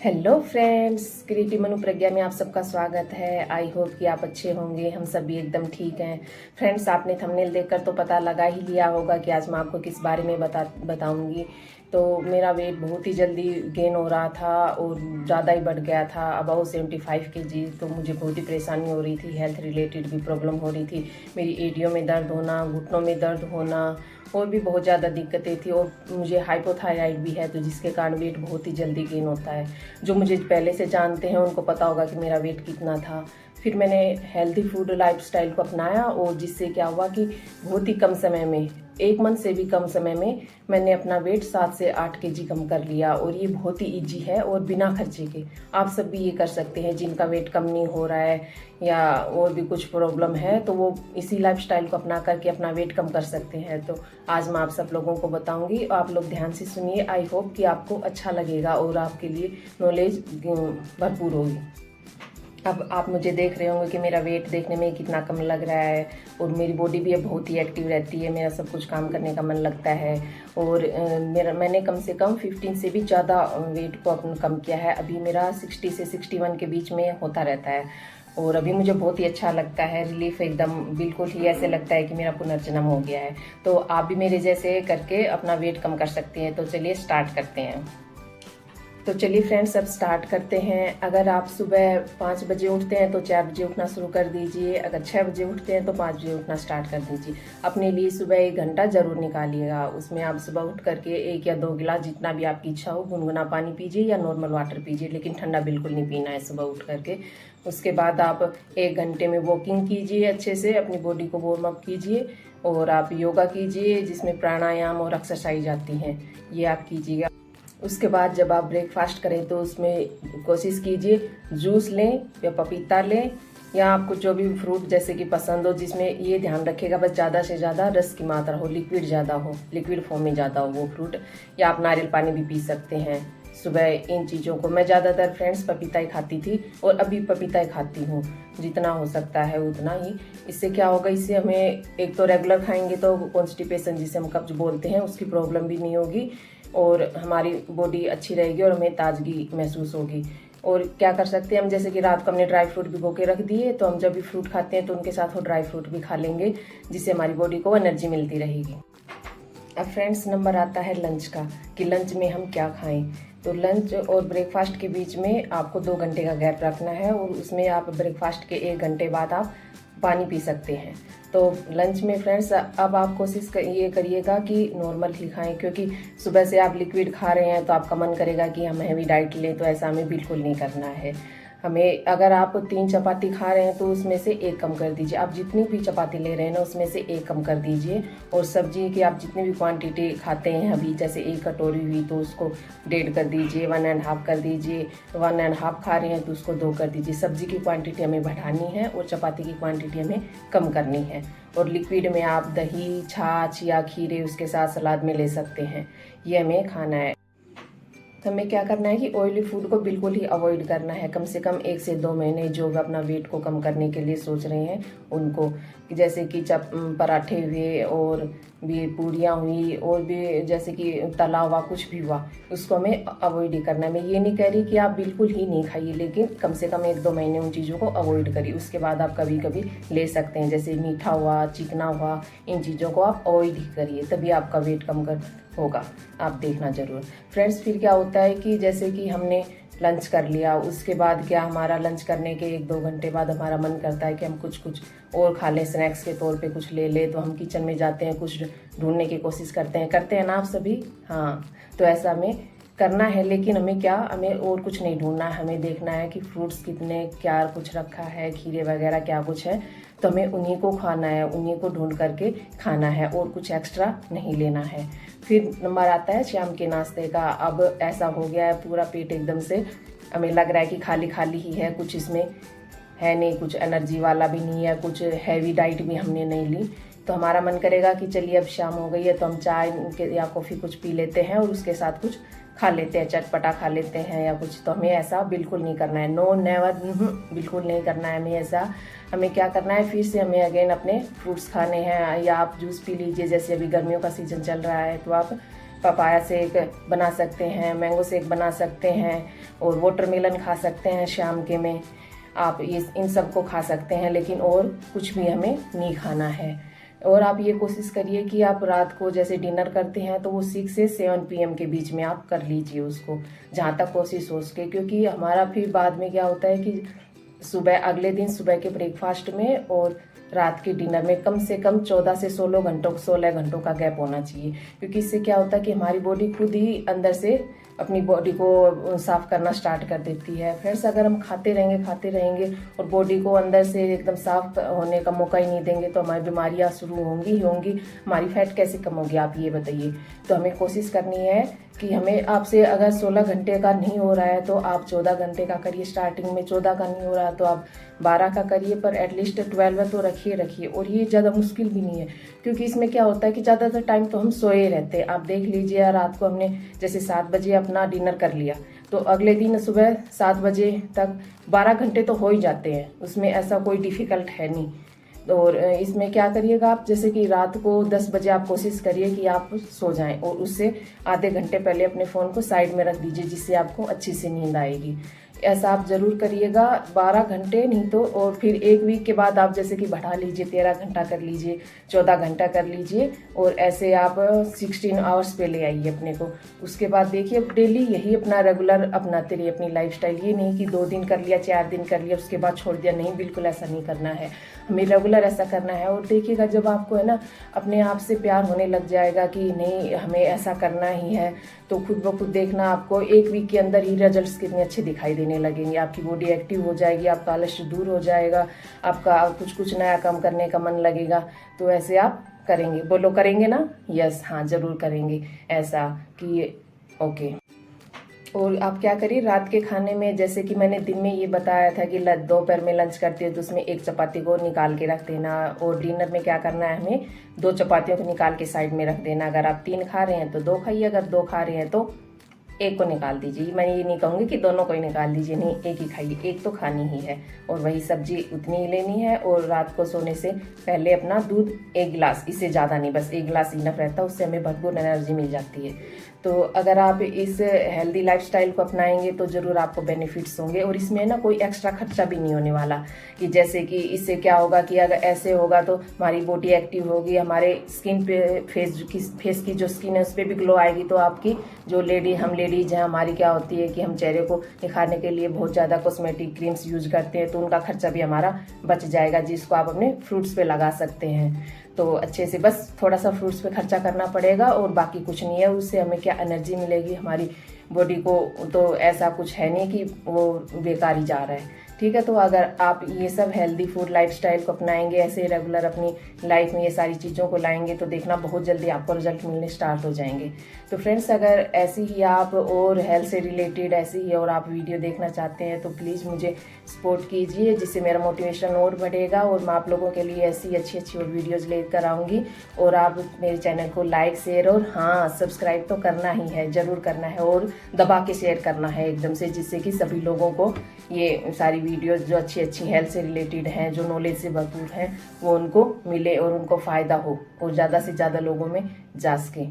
Hello friends, creative Manu प्रज्ञा में आप सबका स्वागत है। आई होप कि आप अच्छे होंगे। हम सब भी एकदम ठीक हैं। फ्रेंड्स, आपने थंबनेल देखकर तो पता लगा ही लिया होगा कि आज मैं आपको किस बारे में बताऊंगी। तो मेरा वेट बहुत ही जल्दी गेन हो रहा था और ज़्यादा ही बढ़ गया था, अबाउ 75 kg। तो मुझे बहुत ही परेशानी हो रही थी, हेल्थ रिलेटेड भी प्रॉब्लम हो रही थी। मेरी एडियों में दर्द होना, घुटनों में दर्द होना और भी बहुत ज़्यादा दिक्कतें थी। और मुझे हाइपोथायराइड भी है, तो जिसके कारण वेट बहुत ही जल्दी गेन होता है। जो मुझे पहले से जानते हैं उनको पता होगा कि मेरा वेट कितना था। फिर मैंने हेल्दी फूड लाइफस्टाइल को अपनाया और जिससे क्या हुआ कि बहुत ही कम समय में, 1 मंथ से भी कम समय में मैंने अपना वेट 7 से 8 kg कम कर लिया। और ये बहुत ही ईजी है और बिना खर्चे के आप सब भी ये कर सकते हैं। जिनका वेट कम नहीं हो रहा है या और भी कुछ प्रॉब्लम है तो वो इसी लाइफस्टाइल को अपना करके अपना वेट कम कर सकते हैं। तो आज मैं आप सब लोगों को बताऊंगी, आप लोग ध्यान से सुनिए। आई होप कि आपको अच्छा लगेगा और आपके लिए नॉलेज भरपूर होगी। अब आप मुझे देख रहे होंगे कि मेरा वेट देखने में कितना कम लग रहा है और मेरी बॉडी भी अब बहुत ही एक्टिव रहती है। मेरा सब कुछ काम करने का मन लगता है। और मैंने कम से कम 15 से भी ज़्यादा वेट को अपन कम किया है। अभी मेरा 60 से 61 के बीच में होता रहता है और अभी मुझे बहुत ही अच्छा लगता है। रिलीफ एकदम बिल्कुल ही ऐसे लगता है कि मेरा पुनर्जन्म हो गया है। तो आप भी मेरे जैसे करके अपना वेट कम कर सकते हैं। तो चलिए स्टार्ट करते हैं। तो चलिए फ्रेंड्स, अब स्टार्ट करते हैं। अगर आप सुबह 5 बजे उठते हैं तो 4 बजे उठना शुरू कर दीजिए। अगर 6 बजे उठते हैं तो 5 बजे उठना स्टार्ट कर दीजिए। अपने लिए सुबह 1 घंटा जरूर निकालिएगा। उसमें आप सुबह उठ करके 1 या 2 गिलास, जितना भी आपकी इच्छा हो, गुनगुना पानी पीजिए या नॉर्मल वाटर पीजिए, लेकिन ठंडा बिल्कुल नहीं पीना है सुबह उठ करके। उसके बाद आप 1 घंटे में वॉकिंग कीजिए, अच्छे से अपनी बॉडी को वार्म अप कीजिए। और आप योगा कीजिए जिसमें प्राणायाम और एक्सरसाइज आती हैं, ये आप कीजिएगा। उसके बाद जब आप ब्रेकफास्ट करें तो उसमें कोशिश कीजिए जूस लें या पपीता लें या आपको जो भी फ्रूट जैसे कि पसंद हो, जिसमें ये ध्यान रखेगा बस ज़्यादा से ज़्यादा रस की मात्रा हो, लिक्विड ज़्यादा हो, लिक्विड फॉर्म में ज़्यादा हो वो फ्रूट। या आप नारियल पानी भी पी सकते हैं सुबह। इन चीज़ों को मैं ज़्यादातर फ्रेंड्स पपीता ही खाती थी और अभी पपीता ही खाती हूँ, जितना हो सकता है उतना ही। इससे क्या होगा, इससे हमें एक तो रेगुलर खाएंगे तो कॉन्स्टिपेशन जिसे हम कब्ज बोलते हैं उसकी प्रॉब्लम भी नहीं होगी और हमारी बॉडी अच्छी रहेगी और हमें ताजगी महसूस होगी। और क्या कर सकते हैं हम, जैसे कि रात को हमने ड्राई फ्रूट भिगो के रख दिए तो हम जब भी फ्रूट खाते हैं तो उनके साथ वो ड्राई फ्रूट भी खा लेंगे, जिससे हमारी बॉडी को एनर्जी मिलती रहेगी। अब फ्रेंड्स, नंबर आता है लंच का कि लंच में हम क्या खाएं। तो लंच और ब्रेकफास्ट के बीच में आपको 2 घंटे का गैप रखना है और उसमें आप ब्रेकफास्ट के 1 घंटे बाद आप पानी पी सकते हैं। तो लंच में फ्रेंड्स अब आप कोशिश ये करिएगा कि नॉर्मल ही खाएं, क्योंकि सुबह से आप लिक्विड खा रहे हैं तो आपका मन करेगा कि हम हैवी डाइट लें, तो ऐसा हमें बिल्कुल नहीं करना है। हमें, अगर आप 3 चपाती खा रहे हैं तो उसमें से 1 कम कर दीजिए। आप जितनी भी चपाती ले रहे हैं ना उसमें से 1 कम कर दीजिए। और सब्जी की आप जितनी भी क्वांटिटी खाते हैं, अभी जैसे 1 कटोरी हुई तो उसको 1.5 कर दीजिए, 1.5 कर दीजिए। 1.5 खा रहे हैं तो उसको 2 कर दीजिए। सब्जी की क्वांटिटी हमें बढ़ानी है और चपाती की क्वांटिटी हमें कम करनी है। और लिक्विड में आप दही, छाछ या खीरे उसके साथ सलाद में ले सकते हैं, ये हमें खाना है। तो हमें क्या करना है कि ऑयली फूड को बिल्कुल ही अवॉइड करना है, कम से कम 1 से 2 महीने। जो भी अपना वेट को कम करने के लिए सोच रहे हैं उनको, जैसे कि पराठे हुए और भी पूड़ियाँ हुई और भी जैसे कि तला हुआ कुछ भी हुआ, उसको हमें अवॉइड ही करना है। मैं ये नहीं कह रही कि आप बिल्कुल ही नहीं खाइए, लेकिन कम से कम 1-2 महीने उन चीज़ों को अवॉइड करिए। उसके बाद आप कभी कभी ले सकते हैं, जैसे मीठा हुआ, चिकना हुआ, इन चीज़ों को आप अवॉइड ही करिए, तभी आपका वेट कम होगा। आप देखना जरूर फ्रेंड्स। फिर क्या होता है कि जैसे कि हमने लंच कर लिया, उसके बाद क्या, हमारा लंच करने के 1-2 घंटे बाद हमारा मन करता है कि हम कुछ और खा लें, स्नैक्स के तौर पे कुछ ले ले। तो हम किचन में जाते हैं, कुछ ढूंढने की कोशिश करते हैं ना आप सभी। हाँ, तो ऐसा हमें करना है, लेकिन हमें क्या, हमें और कुछ नहीं ढूंढना है। हमें देखना है कि फ्रूट्स कितने, क्या कुछ रखा है, खीरे वगैरह क्या कुछ है, तो हमें उन्हीं को खाना है, उन्हीं को ढूंढ करके खाना है और कुछ एक्स्ट्रा नहीं लेना है। फिर नंबर आता है शाम के नाश्ते का। अब ऐसा हो गया है पूरा पेट एकदम से, हमें लग रहा है कि खाली खाली ही है, कुछ इसमें है नहीं, कुछ एनर्जी वाला भी नहीं है, कुछ हैवी डाइट भी हमने नहीं ली। तो हमारा मन करेगा कि चलिए अब शाम हो गई है तो हम चाय या कॉफ़ी कुछ पी लेते हैं और उसके साथ कुछ खा लेते हैं, चटपटा खा लेते हैं या कुछ। तो हमें ऐसा बिल्कुल नहीं करना है, नो नेवर, बिल्कुल नहीं करना है हमें ऐसा। हमें क्या करना है, फिर से हमें अगेन अपने फ्रूट्स खाने हैं या आप जूस पी लीजिए। जैसे अभी गर्मियों का सीजन चल रहा है तो आप पपाया शेक बना सकते हैं, मैंगो शेक बना सकते हैं और वाटरमेलन खा सकते हैं शाम के में। आप ये इन सब को खा सकते हैं, लेकिन और कुछ भी हमें नहीं खाना है। और आप ये कोशिश करिए कि आप रात को जैसे डिनर करते हैं तो वो 6 से 7 PM के बीच में आप कर लीजिए उसको, जहाँ तक कोशिश हो सके। क्योंकि हमारा फिर बाद में क्या होता है कि सुबह अगले दिन सुबह के ब्रेकफास्ट में और रात के डिनर में कम से कम 14 से 16 घंटों का गैप होना चाहिए। क्योंकि इससे क्या होता है कि हमारी बॉडी खुद ही अंदर से अपनी बॉडी को साफ करना स्टार्ट कर देती है। फ्रेंड्स, अगर हम खाते रहेंगे और बॉडी को अंदर से एकदम साफ होने का मौका ही नहीं देंगे तो हमारी बीमारियां शुरू होंगी ही होंगी। हमारी फैट कैसे कम होगी, आप ये बताइए। तो हमें कोशिश करनी है कि हमें आपसे अगर 16 घंटे का नहीं हो रहा है तो आप 14 घंटे का करिए। स्टार्टिंग में 14 का नहीं हो रहा है तो आप 12 का करिए, पर एटलीस्ट 12 तो रखिए। और ये ज़्यादा मुश्किल भी नहीं है, क्योंकि इसमें क्या होता है कि ज़्यादातर टाइम तो हम सोए रहते हैं। आप देख लीजिए, रात को हमने जैसे 7 बजे अपना डिनर कर लिया तो अगले दिन सुबह 7 बजे तक 12 घंटे तो हो ही जाते हैं। उसमें ऐसा कोई डिफ़िकल्ट है नहीं। और इसमें क्या करिएगा आप, जैसे कि रात को 10 बजे आप कोशिश करिए कि आप सो जाएं और उससे आधे घंटे पहले अपने फ़ोन को साइड में रख दीजिए, जिससे आपको अच्छी से नींद आएगी। ऐसा आप ज़रूर करिएगा, 12 घंटे नहीं तो। और फिर 1 वीक के बाद आप जैसे कि बढ़ा लीजिए, 13 घंटा कर लीजिए, 14 घंटा कर लीजिए, और ऐसे आप 16 आवर्स पे ले आइए अपने को। उसके बाद देखिए डेली यही अपना रेगुलर अपनाते रहिए अपनी लाइफस्टाइल। ये नहीं कि 2 दिन कर लिया, 4 दिन कर लिया, उसके बाद छोड़ दिया। नहीं, बिल्कुल ऐसा नहीं करना है, हमें रेगुलर ऐसा करना है। और देखिएगा जब आपको है ना अपने आप से प्यार होने लग जाएगा कि नहीं हमें ऐसा करना ही है, तो खुद ब खुद देखना आपको 1 वीक के अंदर ही रिजल्ट्स कितने अच्छे दिखाई देने लगेंगे। आपकी बॉडी एक्टिव हो जाएगी, आपका आलस्य दूर हो जाएगा, आपका कुछ नया काम करने का मन लगेगा। तो ऐसे आप करेंगे, बोलो करेंगे ना? यस, हाँ जरूर करेंगे ऐसा कि ओके। और आप क्या करिए, रात के खाने में जैसे कि मैंने दिन में ये बताया था कि दोपहर में लंच करते हो तो उसमें 1 चपाती को निकाल के रख देना। और डिनर में क्या करना है, हमें 2 चपातियों को निकाल के साइड में रख देना। अगर आप 3 खा रहे हैं तो 2 खाइए, अगर 2 खा रहे हैं तो 1 को निकाल दीजिए। मैं ये नहीं कहूँगी कि दोनों को ही निकाल दीजिए, नहीं, 1 ही खाइए, 1 तो खानी ही है। और वही सब्जी उतनी ही लेनी है। और रात को सोने से पहले अपना दूध 1 गिलास, इससे ज़्यादा नहीं, बस 1 गिलास इनफ रहता है, उससे हमें भरपूर एनर्जी मिल जाती है। तो अगर आप इस हेल्दी लाइफस्टाइल को अपनाएंगे तो ज़रूर आपको बेनिफिट्स होंगे। और इसमें ना कोई एक्स्ट्रा खर्चा भी नहीं होने वाला, कि जैसे कि इससे क्या होगा कि अगर ऐसे होगा तो हमारी बॉडी एक्टिव होगी, हमारे स्किन पे फेस की जो स्किन है उस पर भी ग्लो आएगी। तो आपकी जो हम लेडीज हैं, हमारी क्या होती है कि हम चेहरे को निखारने के लिए बहुत ज़्यादा कॉस्मेटिक क्रीम्स यूज करते हैं, तो उनका खर्चा भी हमारा बच जाएगा, जिसको आप अपने फ्रूट्स पे लगा सकते हैं। तो अच्छे से बस थोड़ा सा फ्रूट्स पे खर्चा करना पड़ेगा और बाकी कुछ नहीं है। उससे हमें क्या एनर्जी मिलेगी हमारी बॉडी को, तो ऐसा कुछ है नहीं कि वो बेकार ही जा रहा है। ठीक है, तो अगर आप ये सब हेल्दी फूड लाइफस्टाइल को अपनाएंगे, ऐसे रेगुलर अपनी लाइफ में ये सारी चीज़ों को लाएंगे, तो देखना बहुत जल्दी आपको रिजल्ट मिलने स्टार्ट हो जाएंगे। तो फ्रेंड्स, अगर ऐसी ही आप और हेल्थ से रिलेटेड ऐसी ही और आप वीडियो देखना चाहते हैं तो प्लीज़ मुझे सपोर्ट कीजिए, जिससे मेरा मोटिवेशन और बढ़ेगा और मैं आप लोगों के लिए ऐसी अच्छी और वीडियोज़ लेकर आऊँगी। और आप मेरे चैनल को लाइक, शेयर और हाँ सब्सक्राइब तो करना ही है, ज़रूर करना है, और दबा के शेयर करना है एकदम से, जिससे कि सभी लोगों को ये सारी वीडियोस जो अच्छी हेल्थ से रिलेटेड हैं, जो नॉलेज से भरपूर हैं, वो उनको मिले और उनको फ़ायदा हो और ज़्यादा से ज़्यादा लोगों में जा सके।